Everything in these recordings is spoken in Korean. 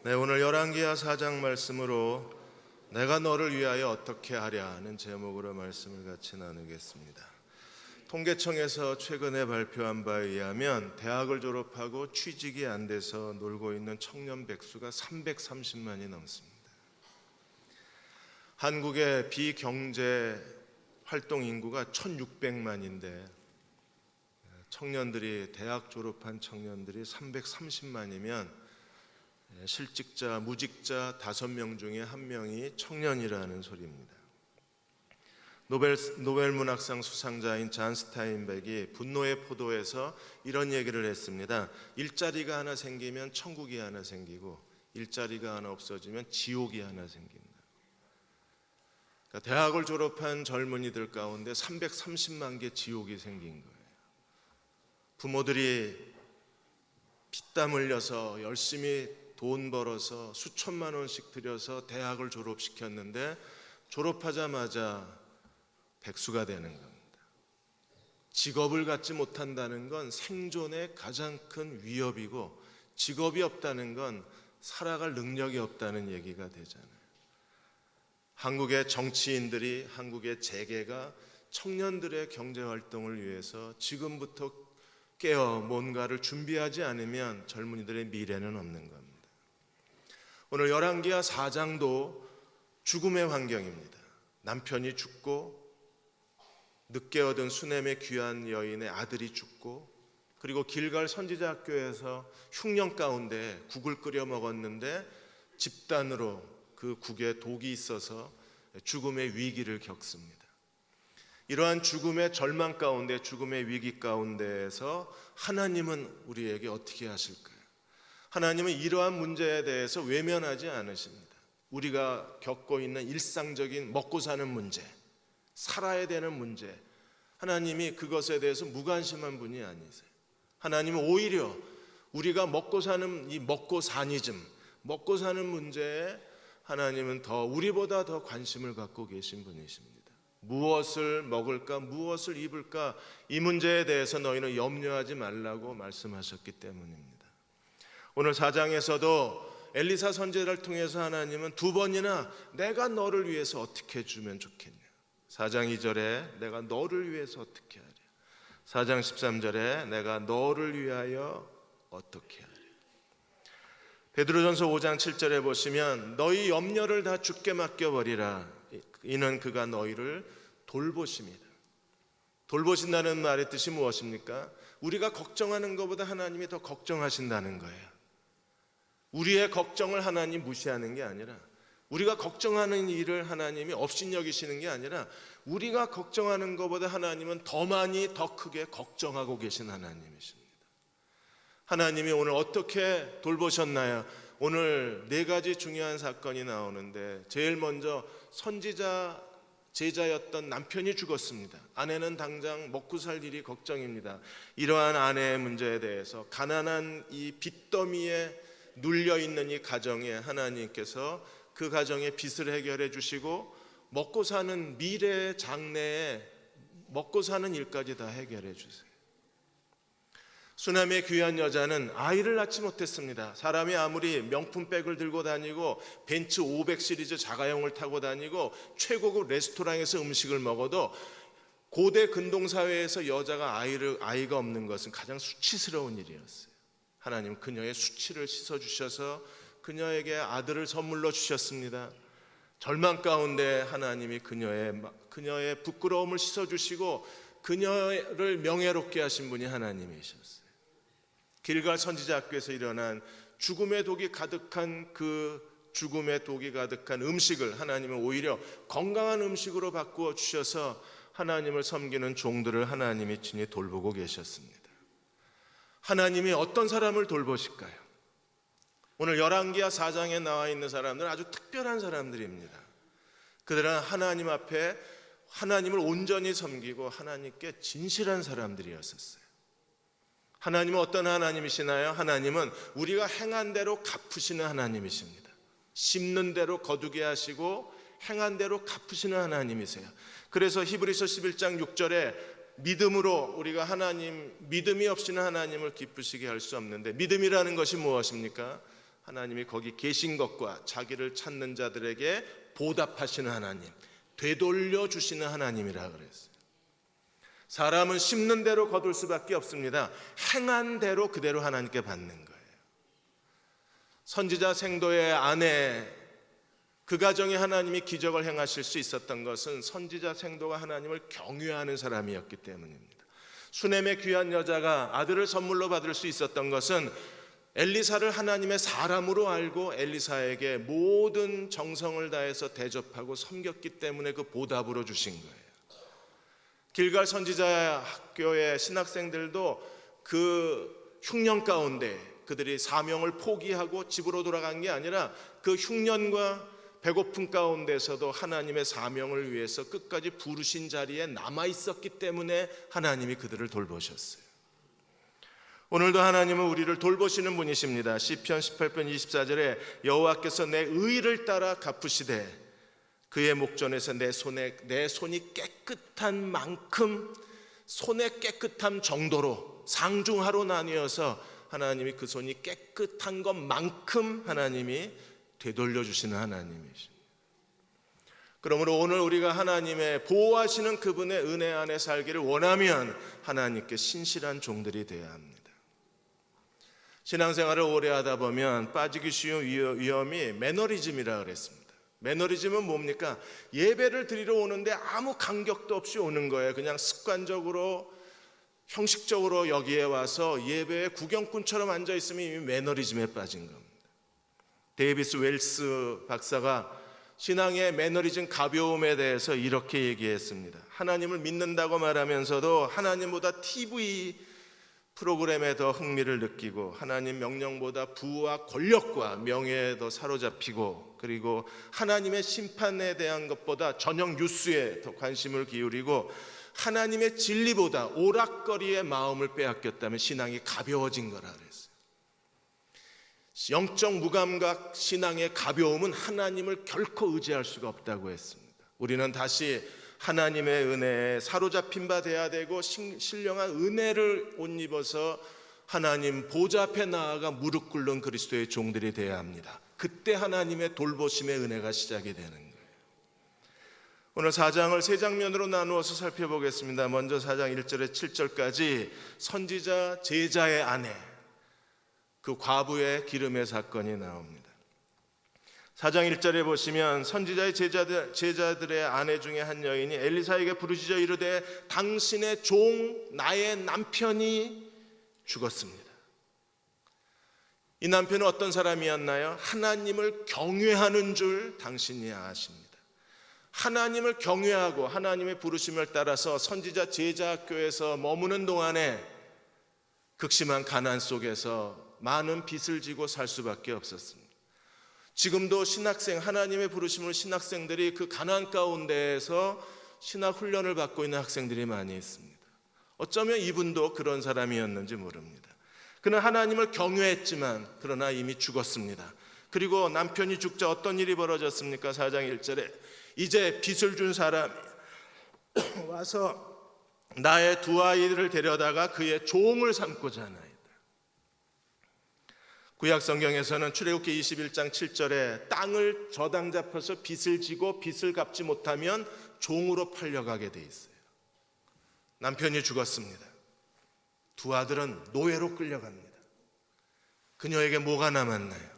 네, 오늘 열왕기하 4장 말씀으로 내가 너를 위하여 어떻게 하랴는 제목으로 말씀을 같이 나누겠습니다. 통계청에서 최근에 발표한 바에 의하면 대학을 졸업하고 취직이 안 돼서 놀고 있는 청년 백수가 330만이 넘습니다. 한국의 비경제 활동 인구가 1600만인데 청년들이 대학 졸업한 청년들이 330만이면 실직자, 무직자 5명 중에 1명이 청년이라는 소리입니다. 노벨 문학상 수상자인 잔 스타인백이 분노의 포도에서 이런 얘기를 했습니다. 일자리가 하나 생기면 천국이 하나 생기고 일자리가 하나 없어지면 지옥이 하나 생긴다. 그러니까 대학을 졸업한 젊은이들 가운데 330만 개 지옥이 생긴 거예요. 부모들이 피땀 흘려서 열심히 돈 벌어서 수천만 원씩 들여서 대학을 졸업시켰는데 졸업하자마자 백수가 되는 겁니다. 직업을 갖지 못한다는 건 생존의 가장 큰 위협이고 직업이 없다는 건 살아갈 능력이 없다는 얘기가 되잖아요. 한국의 정치인들이, 한국의 재계가 청년들의 경제활동을 위해서 지금부터 깨어 뭔가를 준비하지 않으면 젊은이들의 미래는 없는 겁니다. 오늘 열왕기하 4장도 죽음의 환경입니다. 남편이 죽고 늦게 얻은 수넴의 귀한 여인의 아들이 죽고 그리고 길갈 선지자 학교에서 흉년 가운데 국을 끓여 먹었는데 집단으로 그 국에 독이 있어서 죽음의 위기를 겪습니다. 이러한 죽음의 절망 가운데, 죽음의 위기 가운데에서 하나님은 우리에게 어떻게 하실까요? 하나님은 이러한 문제에 대해서 외면하지 않으십니다. 우리가 겪고 있는 일상적인 먹고 사는 문제, 살아야 되는 문제, 하나님이 그것에 대해서 무관심한 분이 아니세요. 하나님은 오히려 우리가 먹고 사는 이 먹고 사니즘, 먹고 사는 문제에 하나님은 우리보다 더 관심을 갖고 계신 분이십니다. 무엇을 먹을까, 무엇을 입을까, 이 문제에 대해서 너희는 염려하지 말라고 말씀하셨기 때문입니다. 오늘 4장에서도 엘리사 선지자를 통해서 하나님은 2번이나 내가 너를 위해서 어떻게 해주면 좋겠냐. 4장 2절에 내가 너를 위해서 어떻게 하랴. 4장 13절에 내가 너를 위하여 어떻게 하랴. 베드로전서 5장 7절에 보시면 너희 염려를 다 주께 맡겨버리라. 이는 그가 너희를 돌보십니다. 돌보신다는 말의 뜻이 무엇입니까? 우리가 걱정하는 것보다 하나님이 더 걱정하신다는 거예요. 우리의 걱정을 하나님 무시하는 게 아니라, 우리가 걱정하는 일을 하나님이 업신여기시는 게 아니라, 우리가 걱정하는 것보다 하나님은 더 많이 더 크게 걱정하고 계신 하나님이십니다. 하나님이 오늘 어떻게 돌보셨나요? 오늘 4가지 중요한 사건이 나오는데, 제일 먼저 선지자 제자였던 남편이 죽었습니다. 아내는 당장 먹고 살 일이 걱정입니다. 이러한 아내의 문제에 대해서 가난한 이 빚더미에 눌려있는 이 가정에 하나님께서 그 가정의 빚을 해결해 주시고 먹고 사는 미래의 장래에 먹고 사는 일까지 다 해결해 주세요. 수넴의 귀한 여자는 아이를 낳지 못했습니다. 사람이 아무리 명품백을 들고 다니고 벤츠 500 시리즈 자가용을 타고 다니고 최고급 레스토랑에서 음식을 먹어도 고대 근동사회에서 여자가 아이가 없는 것은 가장 수치스러운 일이었어요. 하나님 그녀의 수치를 씻어주셔서 그녀에게 아들을 선물로 주셨습니다. 절망 가운데 하나님이 그녀의 부끄러움을 씻어주시고 그녀를 명예롭게 하신 분이 하나님이셨어요. 길갈 선지자 학교에서 일어난 죽음의 독이 가득한 음식을 하나님은 오히려 건강한 음식으로 바꾸어 주셔서 하나님을 섬기는 종들을 하나님이 친히 돌보고 계셨습니다. 하나님이 어떤 사람을 돌보실까요? 오늘 열왕기하 4장에 나와 있는 사람들은 아주 특별한 사람들입니다. 그들은 하나님 앞에 하나님을 온전히 섬기고 하나님께 진실한 사람들이었었어요. 하나님은 어떤 하나님이시나요? 하나님은 우리가 행한 대로 갚으시는 하나님이십니다. 심는 대로 거두게 하시고 행한 대로 갚으시는 하나님이세요. 그래서 히브리서 11장 6절에 믿음으로 우리가 믿음이 없이는 하나님을 기쁘시게 할 수 없는데, 믿음이라는 것이 무엇입니까? 하나님이 거기 계신 것과 자기를 찾는 자들에게 보답하시는 하나님, 되돌려 주시는 하나님이라 그랬어요. 사람은 심는 대로 거둘 수밖에 없습니다. 행한 대로 그대로 하나님께 받는 거예요. 선지자 생도의 아내, 그 가정에 하나님이 기적을 행하실 수 있었던 것은 선지자 생도가 하나님을 경외하는 사람이었기 때문입니다. 수넴의 귀한 여자가 아들을 선물로 받을 수 있었던 것은 엘리사를 하나님의 사람으로 알고 엘리사에게 모든 정성을 다해서 대접하고 섬겼기 때문에 그 보답으로 주신 거예요. 길갈 선지자 학교의 신학생들도 그 흉년 가운데 그들이 사명을 포기하고 집으로 돌아간 게 아니라 그 흉년과 배고픔 가운데서도 하나님의 사명을 위해서 끝까지 부르신 자리에 남아 있었기 때문에 하나님이 그들을 돌보셨어요. 오늘도 하나님은 우리를 돌보시는 분이십니다. 시편 18편 24절에 여호와께서 내 의를 따라 갚으시되 그의 목전에서 내 손이 깨끗한 만큼, 손의 깨끗함 정도로 상중하로 나뉘어서 하나님이 그 손이 깨끗한 것만큼 하나님이 되돌려 주시는 하나님이십니다. 그러므로 오늘 우리가 하나님의 보호하시는 그분의 은혜 안에 살기를 원하면 하나님께 신실한 종들이 되어야 합니다. 신앙생활을 오래 하다 보면 빠지기 쉬운 위험이 매너리즘이라 그랬습니다. 매너리즘은 뭡니까? 예배를 드리러 오는데 아무 간격도 없이 오는 거예요. 그냥 습관적으로 형식적으로 여기에 와서 예배에 구경꾼처럼 앉아있으면 이미 매너리즘에 빠진 겁니다. 데이비스 웰스 박사가 신앙의 매너리즘 가벼움에 대해서 이렇게 얘기했습니다. 하나님을 믿는다고 말하면서도 하나님보다 TV 프로그램에 더 흥미를 느끼고 하나님 명령보다 부와 권력과 명예에 더 사로잡히고, 그리고 하나님의 심판에 대한 것보다 저녁 뉴스에 더 관심을 기울이고 하나님의 진리보다 오락거리의 마음을 빼앗겼다면 신앙이 가벼워진 거라 그랬어요. 영적 무감각 신앙의 가벼움은 하나님을 결코 의지할 수가 없다고 했습니다. 우리는 다시 하나님의 은혜에 사로잡힌 바 돼야 되고 신령한 은혜를 옷 입어서 하나님 보좌 앞에 나아가 무릎 꿇는 그리스도의 종들이 돼야 합니다. 그때 하나님의 돌보심의 은혜가 시작이 되는 거예요. 오늘 4장을 세 장면으로 나누어서 살펴보겠습니다. 먼저 4장 1절에 7절까지 선지자 제자의 아내, 그 과부의 기름의 사건이 나옵니다. 4장 1절에 보시면 선지자의 제자들의 아내 중에 한 여인이 엘리사에게 부르짖어 이르되 당신의 종 나의 남편이 죽었습니다. 이 남편은 어떤 사람이었나요? 하나님을 경외하는 줄 당신이 아십니다. 하나님을 경외하고 하나님의 부르심을 따라서 선지자 제자학교에서 머무는 동안에 극심한 가난 속에서 많은 빚을 지고 살 수밖에 없었습니다. 지금도 신학생, 하나님의 부르심을 신학생들이 그 가난 가운데에서 신학 훈련을 받고 있는 학생들이 많이 있습니다. 어쩌면 이분도 그런 사람이었는지 모릅니다. 그는 하나님을 경외했지만 그러나 이미 죽었습니다. 그리고 남편이 죽자 어떤 일이 벌어졌습니까? 4장 1절에 이제 빚을 준 사람이 와서 나의 두 아이를 데려다가 그의 종을 삼고자 하나이다. 구약 성경에서는 출애굽기 21장 7절에 땅을 저당 잡혀서 빚을 지고 빚을 갚지 못하면 종으로 팔려가게 돼 있어요. 남편이 죽었습니다. 두 아들은 노예로 끌려갑니다. 그녀에게 뭐가 남았나요?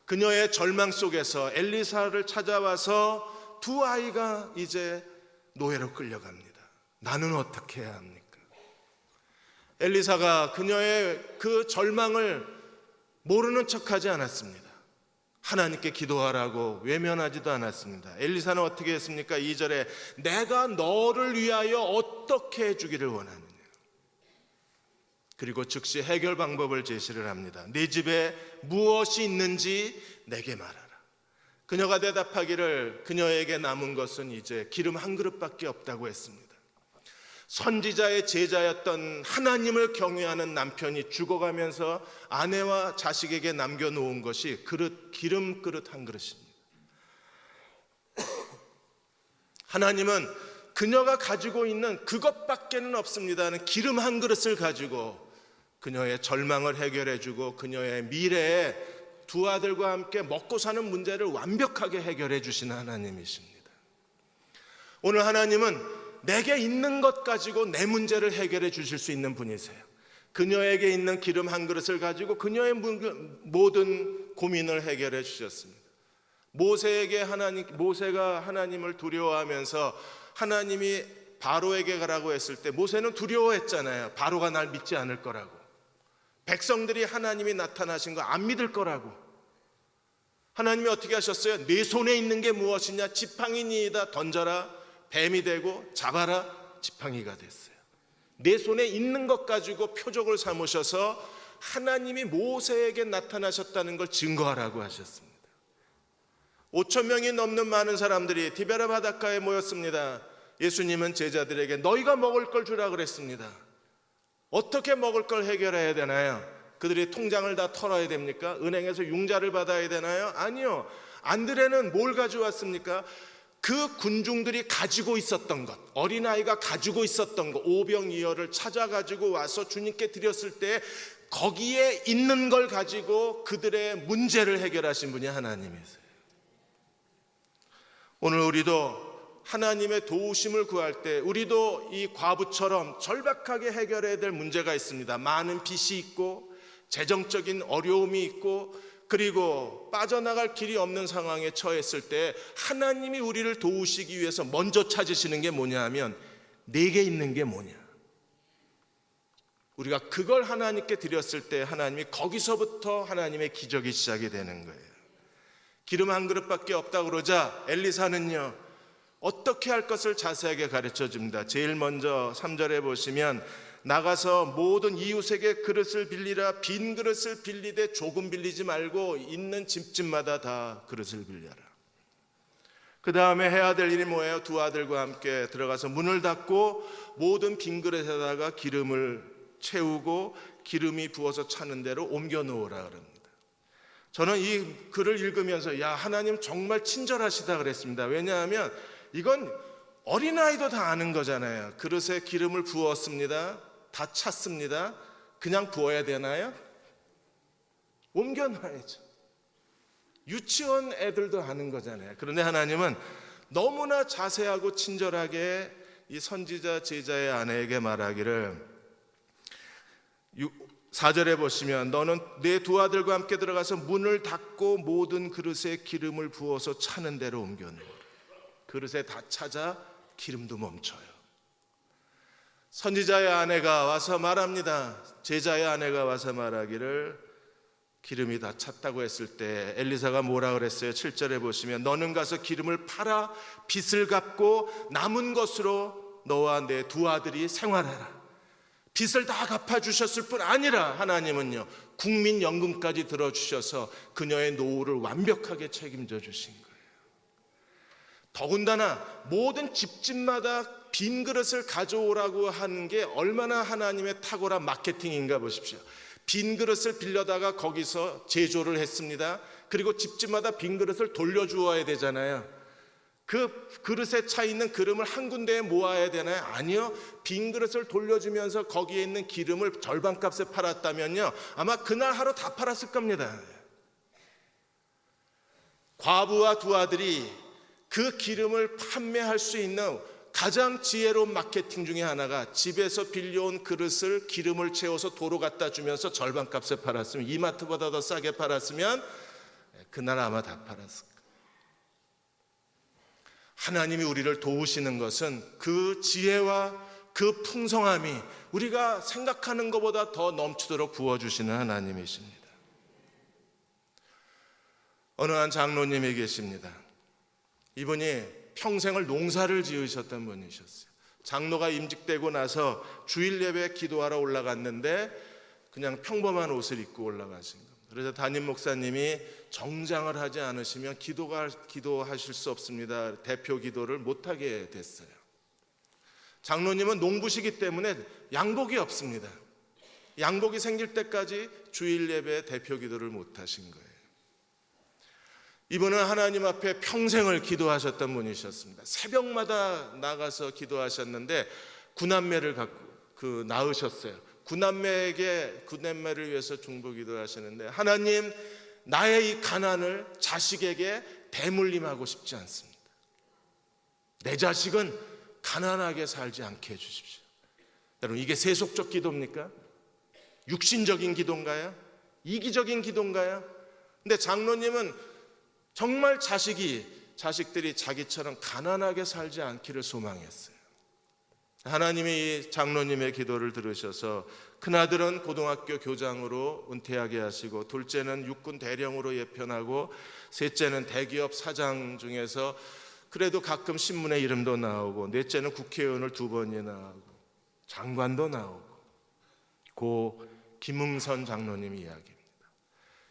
그녀의 절망 속에서 엘리사를 찾아와서 두 아이가 이제 노예로 끌려갑니다. 나는 어떻게 해야 합니까? 엘리사가 그녀의 그 절망을 모르는 척하지 않았습니다. 하나님께 기도하라고 외면하지도 않았습니다. 엘리사는 어떻게 했습니까? 2절에 내가 너를 위하여 어떻게 해주기를 원하느냐. 그리고 즉시 해결 방법을 제시를 합니다. 네 집에 무엇이 있는지 내게 말하라. 그녀가 대답하기를 그녀에게 남은 것은 이제 기름 한 그릇밖에 없다고 했습니다. 선지자의 제자였던 하나님을 경외하는 남편이 죽어가면서 아내와 자식에게 남겨놓은 것이 기름 그릇 한 그릇입니다. 하나님은 그녀가 가지고 있는 그것밖에는 없습니다는 기름 한 그릇을 가지고 그녀의 절망을 해결해주고 그녀의 미래에 두 아들과 함께 먹고 사는 문제를 완벽하게 해결해 주시는 하나님이십니다. 오늘 하나님은 내게 있는 것 가지고 내 문제를 해결해 주실 수 있는 분이세요. 그녀에게 있는 기름 한 그릇을 가지고 그녀의 모든 고민을 해결해 주셨습니다. 모세가 하나님을 두려워하면서 하나님이 바로에게 가라고 했을 때 모세는 두려워했잖아요. 바로가 날 믿지 않을 거라고. 백성들이 하나님이 나타나신 거 안 믿을 거라고. 하나님이 어떻게 하셨어요? 네 손에 있는 게 무엇이냐? 지팡이니이다. 던져라. 뱀이 되고 잡아라. 지팡이가 됐어요. 네 손에 있는 것 가지고 표적을 삼으셔서 하나님이 모세에게 나타나셨다는 걸 증거하라고 하셨습니다. 5천 명이 넘는 많은 사람들이 디베라 바닷가에 모였습니다. 예수님은 제자들에게 너희가 먹을 걸 주라 그랬습니다. 어떻게 먹을 걸 해결해야 되나요? 그들이 통장을 다 털어야 됩니까? 은행에서 융자를 받아야 되나요? 아니요. 안드레는 뭘 가져왔습니까? 그 군중들이 가지고 있었던 것, 어린아이가 가지고 있었던 것, 오병이어를 찾아가지고 와서 주님께 드렸을 때 거기에 있는 걸 가지고 그들의 문제를 해결하신 분이 하나님이세요. 오늘 우리도 하나님의 도우심을 구할 때 우리도 이 과부처럼 절박하게 해결해야 될 문제가 있습니다. 많은 빚이 있고 재정적인 어려움이 있고 그리고 빠져나갈 길이 없는 상황에 처했을 때 하나님이 우리를 도우시기 위해서 먼저 찾으시는 게 뭐냐 하면 내게 있는 게 뭐냐. 우리가 그걸 하나님께 드렸을 때 하나님이 거기서부터 하나님의 기적이 시작이 되는 거예요. 기름 한 그릇밖에 없다 그러자 엘리사는요 어떻게 할 것을 자세하게 가르쳐 줍니다. 제일 먼저 3절에 보시면 나가서 모든 이웃에게 그릇을 빌리라. 빈 그릇을 빌리되 조금 빌리지 말고 있는 집집마다 다 그릇을 빌려라. 그 다음에 해야 될 일이 뭐예요? 두 아들과 함께 들어가서 문을 닫고 모든 빈 그릇에다가 기름을 채우고 기름이 부어서 차는 대로 옮겨 놓으라 그럽니다. 저는 이 글을 읽으면서 야 하나님 정말 친절하시다 그랬습니다. 왜냐하면 이건 어린아이도 다 아는 거잖아요. 그릇에 기름을 부었습니다. 다 찼습니다. 그냥 부어야 되나요? 옮겨놔야죠. 유치원 애들도 아는 거잖아요. 그런데 하나님은 너무나 자세하고 친절하게 이 선지자 제자의 아내에게 말하기를 4절에 보시면 너는 내 두 아들과 함께 들어가서 문을 닫고 모든 그릇에 기름을 부어서 차는 대로 옮겨놓으라. 그릇에 다 찾아 기름도 멈춰요. 선지자의 아내가 와서 말합니다. 제자의 아내가 와서 말하기를 기름이 다 찼다고 했을 때 엘리사가 뭐라 그랬어요? 7절에 보시면 너는 가서 기름을 팔아 빚을 갚고 남은 것으로 너와 내 두 아들이 생활해라. 빚을 다 갚아주셨을 뿐 아니라 하나님은요 국민연금까지 들어주셔서 그녀의 노후를 완벽하게 책임져 주신 거예요. 더군다나 모든 집집마다 빈 그릇을 가져오라고 하는 게 얼마나 하나님의 탁월한 마케팅인가 보십시오. 빈 그릇을 빌려다가 거기서 제조를 했습니다. 그리고 집집마다 빈 그릇을 돌려주어야 되잖아요. 그 그릇에 차 있는 기름을 한 군데에 모아야 되나요? 아니요. 빈 그릇을 돌려주면서 거기에 있는 기름을 절반값에 팔았다면요 아마 그날 하루 다 팔았을 겁니다. 과부와 두 아들이 그 기름을 판매할 수 있는 가장 지혜로운 마케팅 중에 하나가 집에서 빌려온 그릇을 기름을 채워서 도로 갖다 주면서 절반값에 팔았으면 이마트보다 더 싸게 팔았으면 그날 아마 다 팔았을 거예요. 하나님이 우리를 도우시는 것은 그 지혜와 그 풍성함이 우리가 생각하는 것보다 더 넘치도록 부어주시는 하나님이십니다. 어느 한 장로님이 계십니다. 이분이 평생을 농사를 지으셨던 분이셨어요. 장로가 임직되고 나서 주일 예배 기도하러 올라갔는데 그냥 평범한 옷을 입고 올라가신 겁니다. 그래서 담임 목사님이 정장을 하지 않으시면 기도하실 수 없습니다. 대표 기도를 못하게 됐어요. 장로님은 농부시기 때문에 양복이 없습니다. 양복이 생길 때까지 주일 예배 대표 기도를 못하신 거예요. 이분은 하나님 앞에 평생을 기도하셨던 분이셨습니다. 새벽마다 나가서 기도하셨는데 구남매를 낳으셨어요. 구남매를 위해서 중보기도 하시는데, 하나님, 나의 이 가난을 자식에게 대물림하고 싶지 않습니다. 내 자식은 가난하게 살지 않게 해주십시오. 여러분, 이게 세속적 기도입니까? 육신적인 기도인가요? 이기적인 기도인가요? 근데 장로님은 정말 자식들이 자기처럼 가난하게 살지 않기를 소망했어요. 하나님이 이 장로님의 기도를 들으셔서 큰아들은 고등학교 교장으로 은퇴하게 하시고, 둘째는 육군 대령으로 예편하고, 셋째는 대기업 사장 중에서 그래도 가끔 신문에 이름도 나오고, 넷째는 국회의원을 2번이나 하고 장관도 나오고, 고 김응선 장로님 이야기입니다.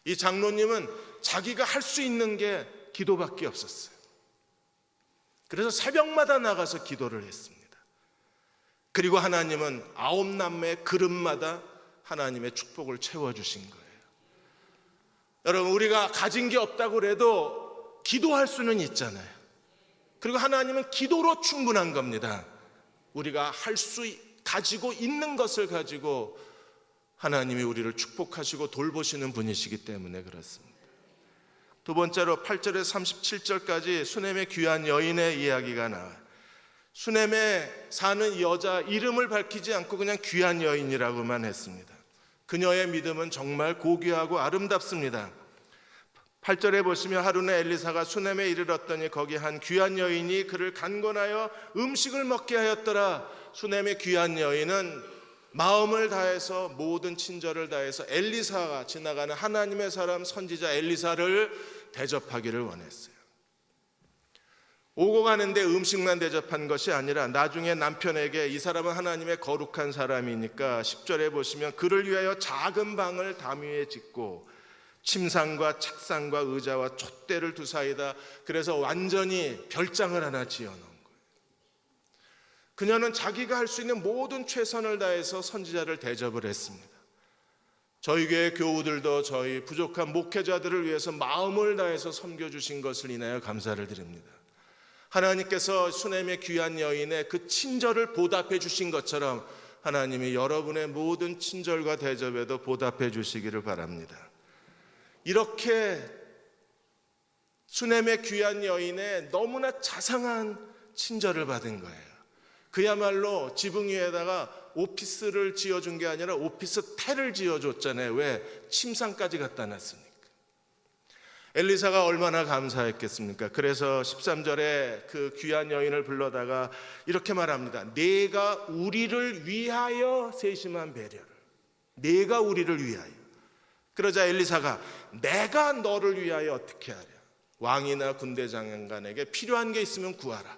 이 장로님은 자기가 할 수 있는 게 기도밖에 없었어요. 그래서 새벽마다 나가서 기도를 했습니다. 그리고 하나님은 9남매의 그릇마다 하나님의 축복을 채워주신 거예요. 여러분, 우리가 가진 게 없다고 해도 기도할 수는 있잖아요. 그리고 하나님은 기도로 충분한 겁니다. 우리가 가지고 있는 것을 가지고 하나님이 우리를 축복하시고 돌보시는 분이시기 때문에 그렇습니다. 두 번째로 8절에서 37절까지 수넴의 귀한 여인의 이야기가 나와요. 수넴에 사는 여자 이름을 밝히지 않고 그냥 귀한 여인이라고만 했습니다. 그녀의 믿음은 정말 고귀하고 아름답습니다. 8절에 보시면, 하루는 엘리사가 수넴에 이르렀더니 거기 한 귀한 여인이 그를 간권하여 음식을 먹게 하였더라. 수넴의 귀한 여인은 마음을 다해서, 모든 친절을 다해서 엘리사가, 지나가는 하나님의 사람 선지자 엘리사를 대접하기를 원했어요. 오고 가는데 음식만 대접한 것이 아니라 나중에 남편에게, 이 사람은 하나님의 거룩한 사람이니까 10절에 보시면 그를 위하여 작은 방을 담 위에 짓고 침상과 책상과 의자와 촛대를 두사이다. 그래서 완전히 별장을 하나 지어놓은 거예요. 그녀는 자기가 할 수 있는 모든 최선을 다해서 선지자를 대접을 했습니다. 저희 교회 교우들도 저희 부족한 목회자들을 위해서 마음을 다해서 섬겨주신 것을 인하여 감사를 드립니다. 하나님께서 수넴의 귀한 여인의 그 친절을 보답해 주신 것처럼 하나님이 여러분의 모든 친절과 대접에도 보답해 주시기를 바랍니다. 이렇게 수넴의 귀한 여인의 너무나 자상한 친절을 받은 거예요. 그야말로 지붕 위에다가 오피스를 지어준 게 아니라 오피스텔을 지어줬잖아요. 왜? 침상까지 갖다 놨으니까. 엘리사가 얼마나 감사했겠습니까? 그래서 13절에 그 귀한 여인을 불러다가 이렇게 말합니다. 내가 우리를 위하여 세심한 배려를. 내가 우리를 위하여. 그러자 엘리사가 내가 너를 위하여 어떻게 하랴? 왕이나 군대 장관에게 필요한 게 있으면 구하라.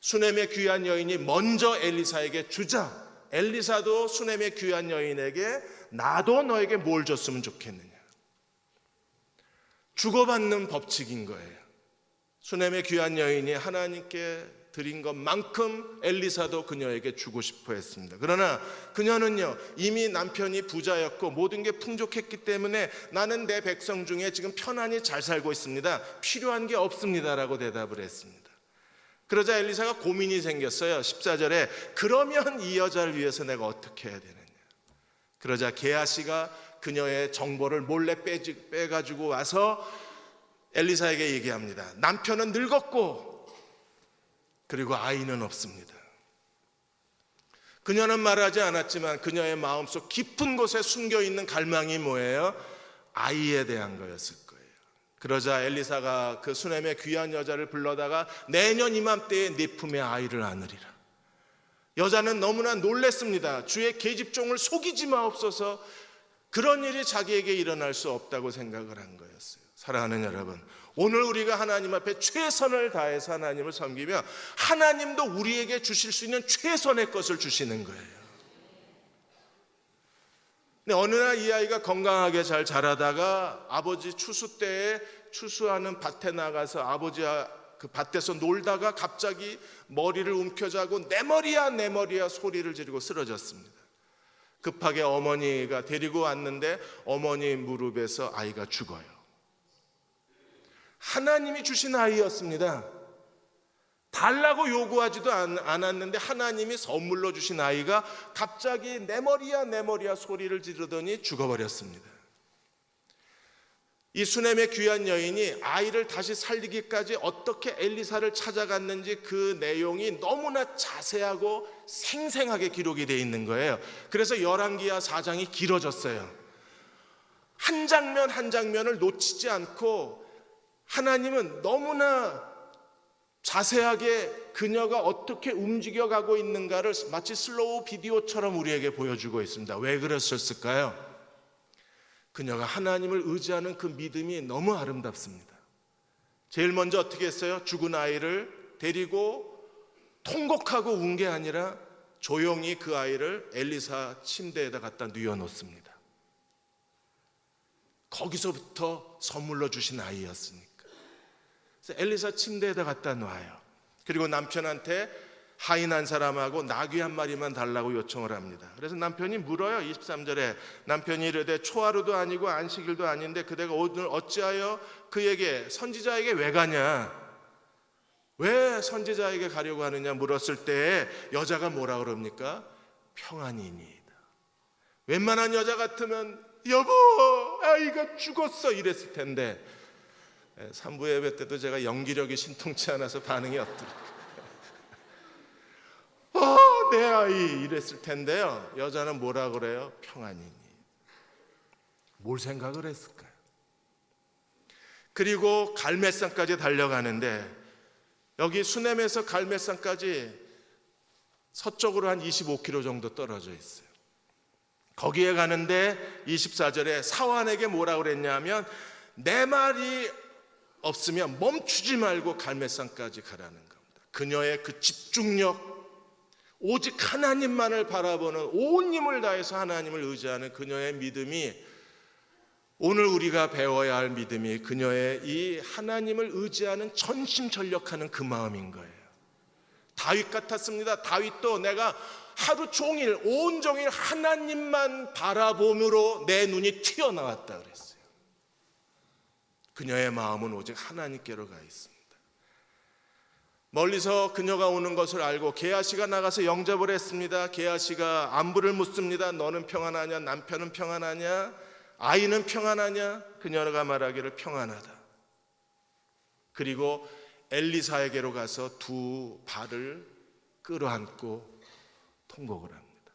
수넴의 귀한 여인이 먼저 엘리사에게 주자. 엘리사도 수넴의 귀한 여인에게 나도 너에게 뭘 줬으면 좋겠느냐. 주고받는 법칙인 거예요. 수넴의 귀한 여인이 하나님께 드린 것만큼 엘리사도 그녀에게 주고 싶어 했습니다. 그러나 그녀는요, 이미 남편이 부자였고 모든 게 풍족했기 때문에 나는 내 백성 중에 지금 편안히 잘 살고 있습니다. 필요한 게 없습니다라고 대답을 했습니다. 그러자 엘리사가 고민이 생겼어요. 14절에 그러면 이 여자를 위해서 내가 어떻게 해야 되느냐. 그러자 게하시가 그녀의 정보를 몰래 빼가지고 와서 엘리사에게 얘기합니다. 남편은 늙었고 그리고 아이는 없습니다. 그녀는 말하지 않았지만 그녀의 마음속 깊은 곳에 숨겨있는 갈망이 뭐예요? 아이에 대한 거였을 거예요. 그러자 엘리사가 그 수넴의 귀한 여자를 불러다가 내년 이맘때에 네 품에 아이를 안으리라. 여자는 너무나 놀랬습니다. 주의 계집종을 속이지 마옵소서. 그런 일이 자기에게 일어날 수 없다고 생각을 한 거였어요. 사랑하는 여러분, 오늘 우리가 하나님 앞에 최선을 다해서 하나님을 섬기면 하나님도 우리에게 주실 수 있는 최선의 것을 주시는 거예요. 근데 어느 날 이 아이가 건강하게 잘 자라다가 아버지 추수 때에 추수하는 밭에 나가서 아버지와 그 밭에서 놀다가 갑자기 머리를 움켜쥐고 내 머리야 내 머리야 소리를 지르고 쓰러졌습니다. 급하게 어머니가 데리고 왔는데 어머니 무릎에서 아이가 죽어요. 하나님이 주신 아이였습니다. 달라고 요구하지도 않았는데 하나님이 선물로 주신 아이가 갑자기 내 머리야 소리를 지르더니 죽어버렸습니다. 이 수넴의 귀한 여인이 아이를 다시 살리기까지 어떻게 엘리사를 찾아갔는지 그 내용이 너무나 자세하고 생생하게 기록이 되어 있는 거예요. 그래서 열왕기하 4장이 길어졌어요. 한 장면 한 장면을 놓치지 않고 하나님은 너무나 자세하게 그녀가 어떻게 움직여가고 있는가를 마치 슬로우 비디오처럼 우리에게 보여주고 있습니다. 왜 그랬을까요? 그녀가 하나님을 의지하는 그 믿음이 너무 아름답습니다. 제일 먼저 어떻게 했어요? 죽은 아이를 데리고 통곡하고 운 게 아니라 조용히 그 아이를 엘리사 침대에다 갖다 뉘어놓습니다. 거기서부터 선물로 주신 아이였으니까. 그래서 엘리사 침대에다 갖다 놔요. 그리고 남편한테 하인 한 사람하고 나귀 한 마리만 달라고 요청을 합니다. 그래서 남편이 물어요. 23절에 남편이 이르되 초하루도 아니고 안식일도 아닌데 그대가 오늘 어찌하여 그에게 선지자에게 왜 가냐? 왜 선지자에게 가려고 하느냐 물었을 때 여자가 뭐라 그럽니까? 평안이니이다. 웬만한 여자 같으면 여보 아이가 죽었어 이랬을 텐데 3부 예배 때도 제가 연기력이 신통치 않아서 반응이 없더라고요. 내 아이 이랬을 텐데요. 여자는 뭐라 그래요? 평안이니. 뭘 생각을 했을까요? 그리고 갈멜산까지 달려가는데 여기 수넴에서 갈멜산까지 서쪽으로 한 25km 정도 떨어져 있어요. 거기에 가는데 24절에 사환에게 뭐라 그랬냐면 내 말이 없으면 멈추지 말고 갈멜산까지 가라는 겁니다. 그녀의 그 집중력, 오직 하나님만을 바라보는 온 힘을 다해서 하나님을 의지하는 그녀의 믿음이 오늘 우리가 배워야 할 믿음이 그녀의 이 하나님을 의지하는 전심전력하는 그 마음인 거예요. 다윗 같았습니다. 다윗도 내가 하루 종일 온종일 하나님만 바라봄으로 내 눈이 튀어나왔다 그랬어요. 그녀의 마음은 오직 하나님께로 가 있습니다. 멀리서 그녀가 오는 것을 알고 게하시가 나가서 영접을 했습니다. 게하시가 안부를 묻습니다. 너는 평안하냐? 남편은 평안하냐? 아이는 평안하냐? 그녀가 말하기를 평안하다. 그리고 엘리사에게로 가서 두 발을 끌어안고 통곡을 합니다.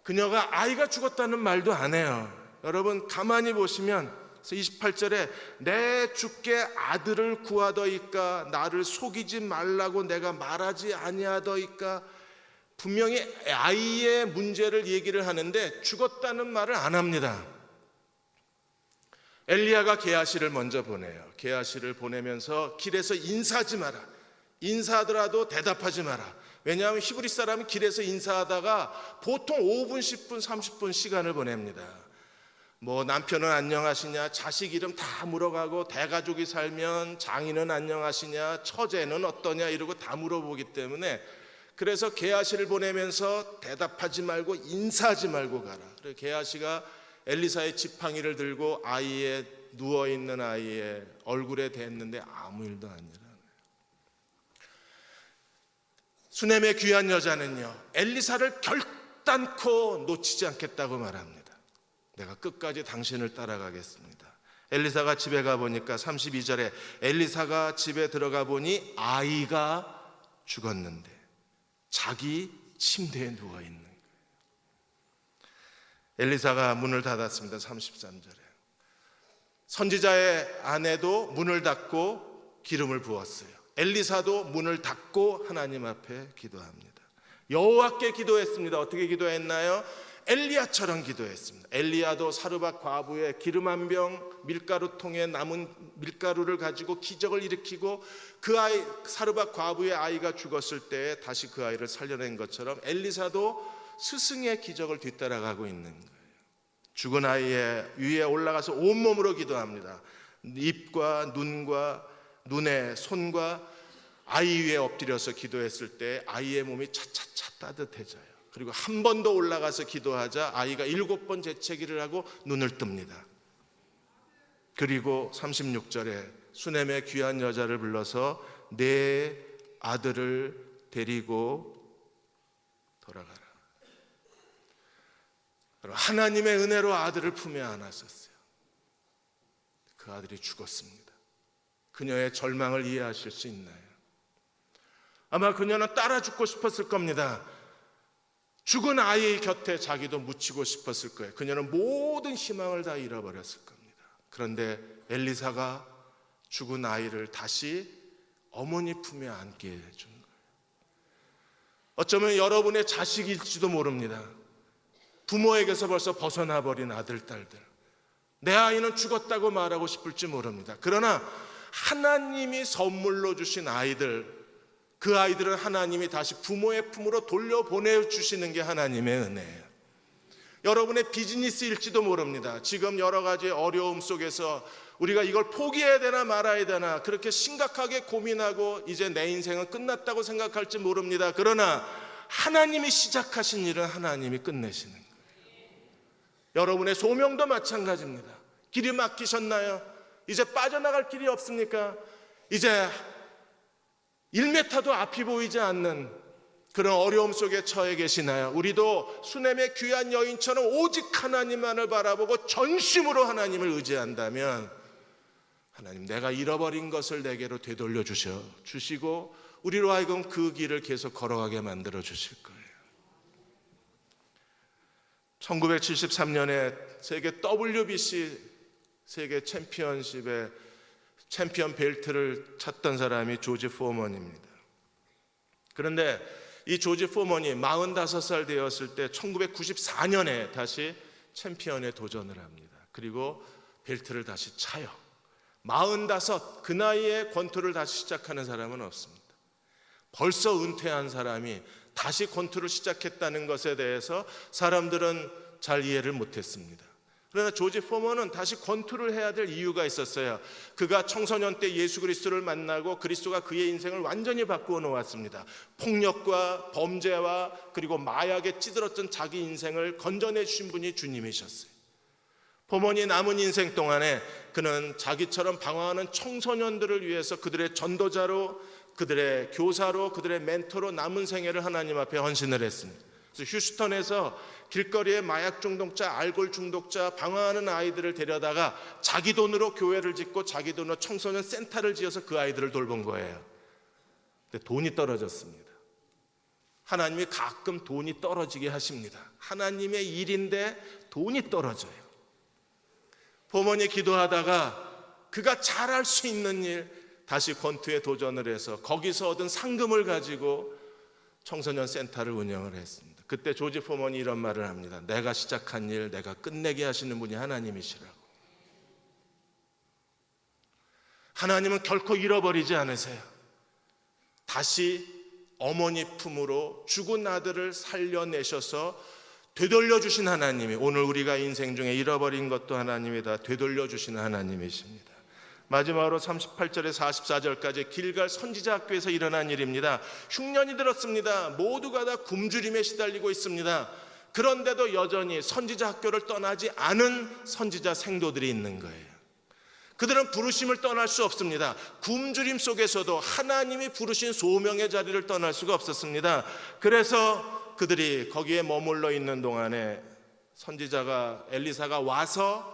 그녀가 아이가 죽었다는 말도 안 해요. 여러분 가만히 보시면 28절에 내 주께 아들을 구하더이까 나를 속이지 말라고 내가 말하지 아니하더이까 분명히 아이의 문제를 얘기를 하는데 죽었다는 말을 안 합니다. 엘리야가 게하시를 먼저 보내요. 게하시를 보내면서 길에서 인사하지 마라. 인사하더라도 대답하지 마라. 왜냐하면 히브리 사람은 길에서 인사하다가 보통 5분, 10분, 30분 시간을 보냅니다. 뭐 남편은 안녕하시냐, 자식 이름 다 물어가고 대가족이 살면 장인은 안녕하시냐, 처제는 어떠냐 이러고 다 물어보기 때문에 그래서 게하시를 보내면서 대답하지 말고 인사하지 말고 가라. 그래서 게하시가 엘리사의 지팡이를 들고 아이의 누워있는 아이의 얼굴에 댔는데 아무 일도 안 일어나요. 수넴의 귀한 여자는요 엘리사를 결단코 놓치지 않겠다고 말합니다. 내가 끝까지 당신을 따라가겠습니다. 엘리사가 집에 가보니까 32절에 엘리사가 집에 들어가 보니 아이가 죽었는데 자기 침대에 누워있는 거예요. 엘리사가 문을 닫았습니다. 33절에 선지자의 아내도 문을 닫고 기름을 부었어요. 엘리사도 문을 닫고 하나님 앞에 기도합니다. 여호와께 기도했습니다. 어떻게 기도했나요? 엘리야처럼 기도했습니다. 엘리야도 사르밧 과부의 기름 한 병 밀가루통에 남은 밀가루를 가지고 기적을 일으키고 그 아이 사르밧 과부의 아이가 죽었을 때 다시 그 아이를 살려낸 것처럼 엘리사도 스승의 기적을 뒤따라가고 있는 거예요. 죽은 아이의 위에 올라가서 온몸으로 기도합니다. 입과 눈과 눈에 손과 아이 위에 엎드려서 기도했을 때 아이의 몸이 차차차 따뜻해져요. 그리고 한 번 더 올라가서 기도하자 아이가 7번 재채기를 하고 눈을 뜹니다. 그리고 36절에 수넴의 귀한 여자를 불러서 내 아들을 데리고 돌아가라. 하나님의 은혜로 아들을 품에 안았었어요. 그 아들이 죽었습니다. 그녀의 절망을 이해하실 수 있나요? 아마 그녀는 따라 죽고 싶었을 겁니다. 죽은 아이의 곁에 자기도 묻히고 싶었을 거예요. 그녀는 모든 희망을 다 잃어버렸을 겁니다. 그런데 엘리사가 죽은 아이를 다시 어머니 품에 안게 해준 거예요. 어쩌면 여러분의 자식일지도 모릅니다. 부모에게서 벌써 벗어나 버린 아들, 딸들. 내 아이는 죽었다고 말하고 싶을지 모릅니다. 그러나 하나님이 선물로 주신 아이들, 그 아이들은 하나님이 다시 부모의 품으로 돌려보내주시는 게 하나님의 은혜예요. 여러분의 비즈니스일지도 모릅니다. 지금 여러 가지 어려움 속에서 우리가 이걸 포기해야 되나 말아야 되나 그렇게 심각하게 고민하고 이제 내 인생은 끝났다고 생각할지 모릅니다. 그러나 하나님이 시작하신 일은 하나님이 끝내시는 거예요. 여러분의 소명도 마찬가지입니다. 길이 막히셨나요? 이제 빠져나갈 길이 없습니까? 이제 1m도 앞이 보이지 않는 그런 어려움 속에 처해 계시나요? 우리도 수넴의 귀한 여인처럼 오직 하나님만을 바라보고 전심으로 하나님을 의지한다면 하나님, 내가 잃어버린 것을 내게로 되돌려 주시고 우리로 하여금 그 길을 계속 걸어가게 만들어 주실 거예요. 1973년에 세계 WBC 세계 챔피언십의 챔피언 벨트를 찼던 사람이 조지 포먼입니다. 그런데 이 조지 포먼이 45살 되었을 때 1994년에 다시 챔피언에 도전을 합니다. 그리고 벨트를 다시 차요. 45, 그 나이에 권투를 다시 시작하는 사람은 없습니다. 벌써 은퇴한 사람이 다시 권투를 시작했다는 것에 대해서 사람들은 잘 이해를 못했습니다. 그러나 조지 포먼은 다시 권투를 해야 될 이유가 있었어요. 그가 청소년 때 예수 그리스도를 만나고 그리스도가 그의 인생을 완전히 바꾸어 놓았습니다. 폭력과 범죄와 그리고 마약에 찌들었던 자기 인생을 건져내 주신 분이 주님이셨어요. 포먼이 남은 인생 동안에 그는 자기처럼 방황하는 청소년들을 위해서 그들의 전도자로, 그들의 교사로, 그들의 멘토로 남은 생애를 하나님 앞에 헌신을 했습니다. 그래서 휴스턴에서 길거리에 마약 중독자, 알코올 중독자, 방황하는 아이들을 데려다가 자기 돈으로 교회를 짓고 자기 돈으로 청소년 센터를 지어서 그 아이들을 돌본 거예요. 근데 돈이 떨어졌습니다. 하나님이 가끔 돈이 떨어지게 하십니다. 하나님의 일인데 돈이 떨어져요. 포먼이 기도하다가 그가 잘할 수 있는 일, 다시 권투에 도전을 해서 거기서 얻은 상금을 가지고 청소년 센터를 운영을 했습니다. 그때 조지 포먼이 이런 말을 합니다. 내가 시작한 일 내가 끝내게 하시는 분이 하나님이시라고. 하나님은 결코 잃어버리지 않으세요. 다시 어머니 품으로 죽은 아들을 살려내셔서 되돌려주신 하나님이, 오늘 우리가 인생 중에 잃어버린 것도 하나님이 다 되돌려주시는 하나님이십니다. 마지막으로 38절에서 44절까지 길갈 선지자 학교에서 일어난 일입니다. 흉년이 들었습니다. 모두가 다 굶주림에 시달리고 있습니다. 그런데도 여전히 선지자 학교를 떠나지 않은 선지자 생도들이 있는 거예요. 그들은 부르심을 떠날 수 없습니다. 굶주림 속에서도 하나님이 부르신 소명의 자리를 떠날 수가 없었습니다. 그래서 그들이 거기에 머물러 있는 동안에 선지자가, 엘리사가 와서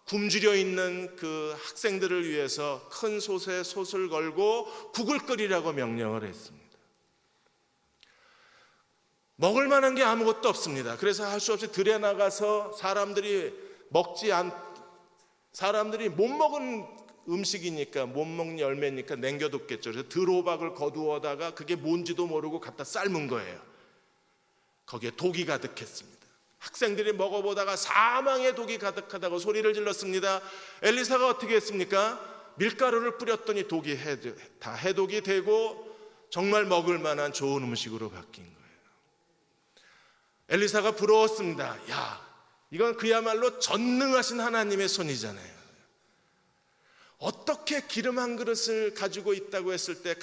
굶주려 있는 그 학생들을 위해서 큰 솥에 솥을 걸고 국을 끓이라고 명령을 했습니다. 먹을 만한 게 아무것도 없습니다. 그래서 할 수 없이 들에 나가서 사람들이 못 먹은 음식이니까, 못 먹는 열매니까 남겨뒀겠죠. 그래서 들호박을 거두어다가 그게 뭔지도 모르고 갖다 삶은 거예요. 거기에 독이 가득했습니다. 학생들이 먹어보다가 사망의 독이 가득하다고 소리를 질렀습니다. 엘리사가 어떻게 했습니까? 밀가루를 뿌렸더니 독이 다 해독이 되고 정말 먹을 만한 좋은 음식으로 바뀐 거예요. 엘리사가 부러웠습니다. 야, 이건 그야말로 전능하신 하나님의 손이잖아요. 어떻게 기름 한 그릇을 가지고 있다고 했을 때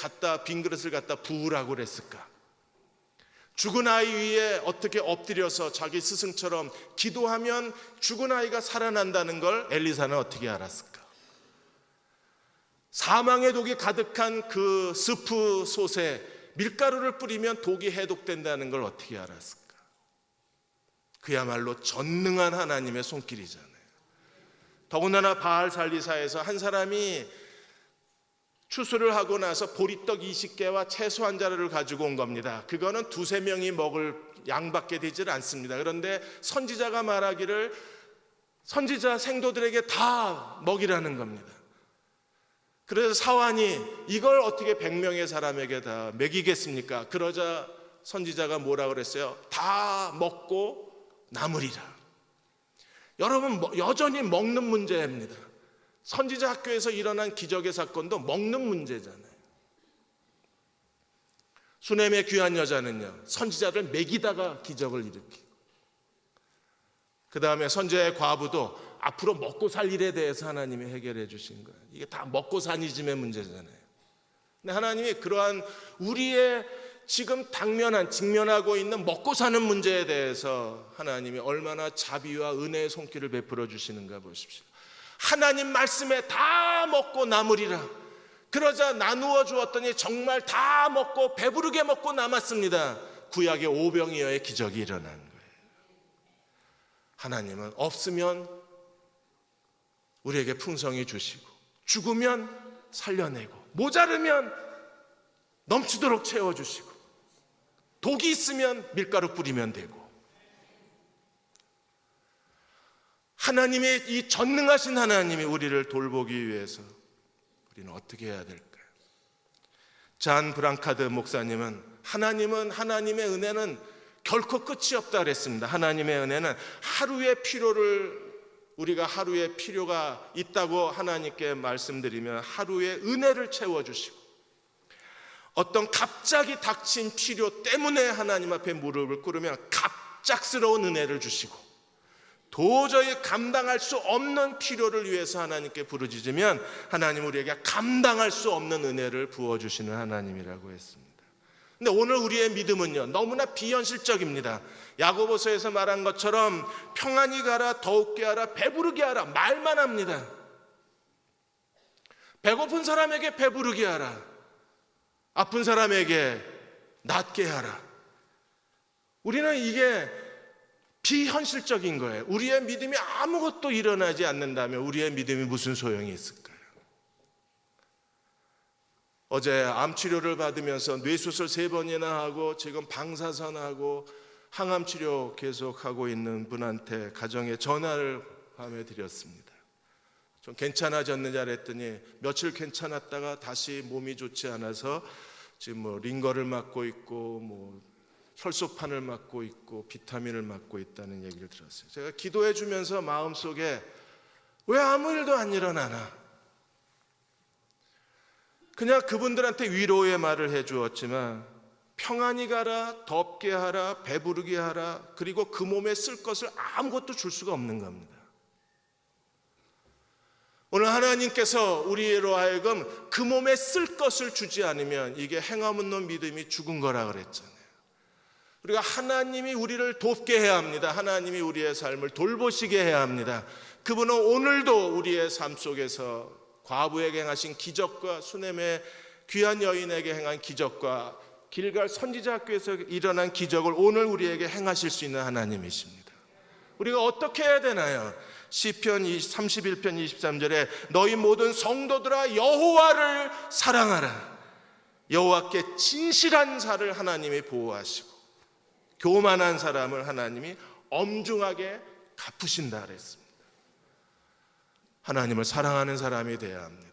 빈 그릇을 갖다 부으라고 그랬을까? 죽은 아이 위에 어떻게 엎드려서 자기 스승처럼 기도하면 죽은 아이가 살아난다는 걸 엘리사는 어떻게 알았을까? 사망의 독이 가득한 그 스프 솥에 밀가루를 뿌리면 독이 해독된다는 걸 어떻게 알았을까? 그야말로 전능한 하나님의 손길이잖아요. 더군다나 바알 살리사에서 한 사람이 추수를 하고 나서 보리떡 20개와 채소 한 자루를 가지고 온 겁니다. 그거는 두세 명이 먹을 양밖에 되질 않습니다. 그런데 선지자가 말하기를 선지자 생도들에게 다 먹이라는 겁니다. 그래서 사환이 이걸 어떻게 100명의 사람에게 다 먹이겠습니까? 그러자 선지자가 뭐라 그랬어요? 다 먹고 남으리라. 여러분, 여전히 먹는 문제입니다. 선지자 학교에서 일어난 기적의 사건도 먹는 문제잖아요. 수넴의 귀한 여자는요, 선지자를 먹이다가 기적을 일으키고, 그 다음에 선지자의 과부도 앞으로 먹고 살 일에 대해서 하나님이 해결해 주신 거예요. 이게 다 먹고 사니즘의 문제잖아요. 근데 하나님이 그러한 우리의 지금 직면하고 있는 먹고 사는 문제에 대해서 하나님이 얼마나 자비와 은혜의 손길을 베풀어 주시는가 보십시오. 하나님 말씀에 다 먹고 남으리라. 그러자 나누어 주었더니 정말 다 먹고 배부르게 먹고 남았습니다. 구약의 오병이어의 기적이 일어난 거예요. 하나님은 없으면 우리에게 풍성히 주시고, 죽으면 살려내고, 모자르면 넘치도록 채워주시고, 독이 있으면 밀가루 뿌리면 되고, 하나님의 이 전능하신 하나님이 우리를 돌보기 위해서 우리는 어떻게 해야 될까요? 잔 브랑카드 목사님은 하나님의 은혜는 결코 끝이 없다 그랬습니다. 하나님의 은혜는 우리가 하루에 필요가 있다고 하나님께 말씀드리면 하루에 은혜를 채워주시고, 어떤 갑자기 닥친 필요 때문에 하나님 앞에 무릎을 꿇으면 갑작스러운 은혜를 주시고, 도저히 감당할 수 없는 필요를 위해서 하나님께 부르짖으면 하나님 우리에게 감당할 수 없는 은혜를 부어주시는 하나님이라고 했습니다. 근데 오늘 우리의 믿음은요, 너무나 비현실적입니다. 야고보서에서 말한 것처럼 평안히 가라, 더욱게 하라, 배부르게 하라 말만 합니다. 배고픈 사람에게 배부르게 하라, 아픈 사람에게 낫게 하라. 우리는 이게 비현실적인 거예요. 우리의 믿음이 아무것도 일어나지 않는다면 우리의 믿음이 무슨 소용이 있을까요? 어제 암 치료를 받으면서 뇌수술 3번이나 하고 지금 방사선하고 항암 치료 계속하고 있는 분한테 가정에 전화를 밤에 드렸습니다. 좀 괜찮아졌느냐 그랬더니 며칠 괜찮았다가 다시 몸이 좋지 않아서 지금 링거를 맞고 있고 혈소판을 맞고 있고 비타민을 맞고 있다는 얘기를 들었어요. 제가 기도해 주면서 마음속에 왜 아무 일도 안 일어나나, 그냥 그분들한테 위로의 말을 해 주었지만 평안히 가라, 덥게 하라, 배부르게 하라, 그리고 그 몸에 쓸 것을 아무것도 줄 수가 없는 겁니다. 오늘 하나님께서 우리로 하여금 그 몸에 쓸 것을 주지 않으면 이게 행함없는 믿음이 죽은 거라 그랬잖아요. 우리가 하나님이 우리를 돕게 해야 합니다. 하나님이 우리의 삶을 돌보시게 해야 합니다. 그분은 오늘도 우리의 삶 속에서 과부에게 행하신 기적과 수넴의 귀한 여인에게 행한 기적과 길갈 선지자 학교에서 일어난 기적을 오늘 우리에게 행하실 수 있는 하나님이십니다. 우리가 어떻게 해야 되나요? 시편 31편 23절에 너희 모든 성도들아 여호와를 사랑하라. 여호와께 진실한 자를 하나님이 보호하시고 교만한 사람을 하나님이 엄중하게 갚으신다 그랬습니다. 하나님을 사랑하는 사람이 되어야 합니다.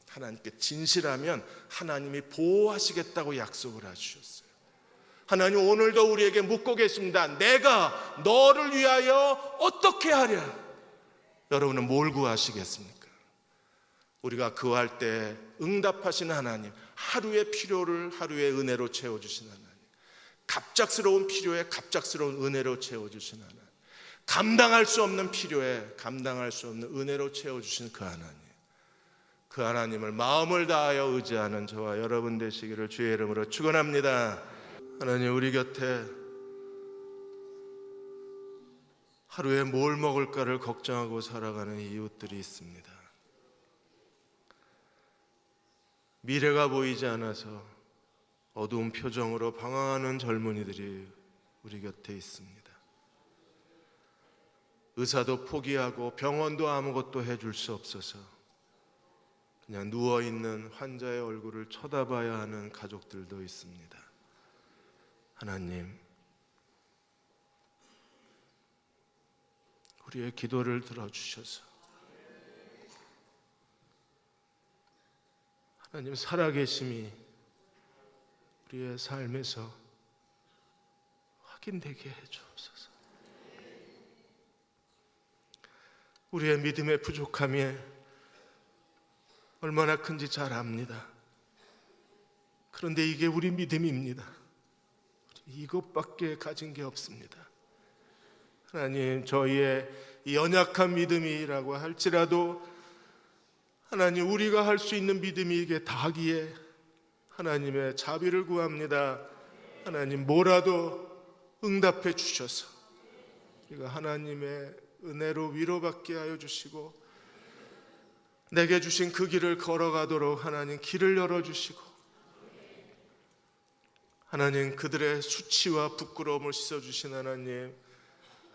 하나님께 진실하면 하나님이 보호하시겠다고 약속을 해주셨어요. 하나님 오늘도 우리에게 묻고 계십니다. 내가 너를 위하여 어떻게 하랴? 여러분은 뭘 구하시겠습니까? 우리가 구할 때 응답하시는 하나님, 하루의 필요를 하루의 은혜로 채워주시는 하나님, 갑작스러운 필요에 갑작스러운 은혜로 채워주시는 하나님, 감당할 수 없는 필요에 감당할 수 없는 은혜로 채워주시는 그 하나님, 그 하나님을 마음을 다하여 의지하는 저와 여러분 되시기를 주의 이름으로 축원합니다. 하나님, 우리 곁에 하루에 뭘 먹을까를 걱정하고 살아가는 이웃들이 있습니다. 미래가 보이지 않아서 어두운 표정으로 방황하는 젊은이들이 우리 곁에 있습니다. 의사도 포기하고 병원도 아무것도 해줄 수 없어서 그냥 누워있는 환자의 얼굴을 쳐다봐야 하는 가족들도 있습니다. 하나님, 우리의 기도를 들어주셔서 하나님 살아계심이 우리의 삶에서 확인되게 해주옵소서. 우리의 믿음의 부족함이 얼마나 큰지 잘 압니다. 그런데 이게 우리 믿음입니다. 이것밖에 가진 게 없습니다. 하나님, 저희의 이 연약한 믿음이라고 할지라도 하나님, 우리가 할 수 있는 믿음이 이게 다하기에 하나님의 자비를 구합니다. 하나님, 뭐라도 응답해 주셔서 우리가 하나님의 은혜로 위로받게 하여 주시고 내게 주신 그 길을 걸어가도록 하나님 길을 열어주시고 하나님, 그들의 수치와 부끄러움을 씻어주신 하나님,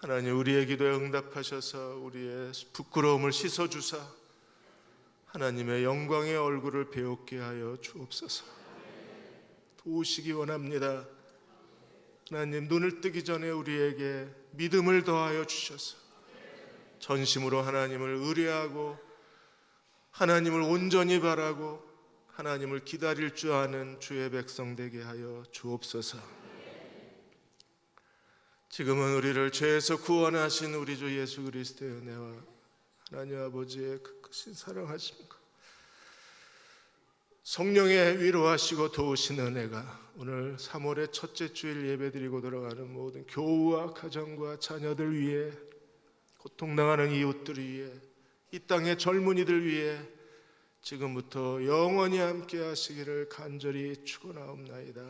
하나님 우리의 기도에 응답하셔서 우리의 부끄러움을 씻어주사 하나님의 영광의 얼굴을 배우게 하여 주옵소서. 도우시기 원합니다. 하나님, 눈을 뜨기 전에 우리에게 믿음을 더하여 주셔서 전심으로 하나님을 의뢰하고 하나님을 온전히 바라고 하나님을 기다릴 줄 아는 주의 백성 되게 하여 주옵소서. 지금은 우리를 죄에서 구원하신 우리 주 예수 그리스도의 은혜와 하나님 아버지의 그 크신 사랑하심과 성령의 위로하시고 도우신 은혜가 오늘 3월의 첫째 주일 예배드리고 돌아가는 모든 교우와 가정과 자녀들 위해, 고통당하는 이웃들 위해, 이 땅의 젊은이들 위해 지금부터 영원히 함께 하시기를 간절히 축원하옵나이다.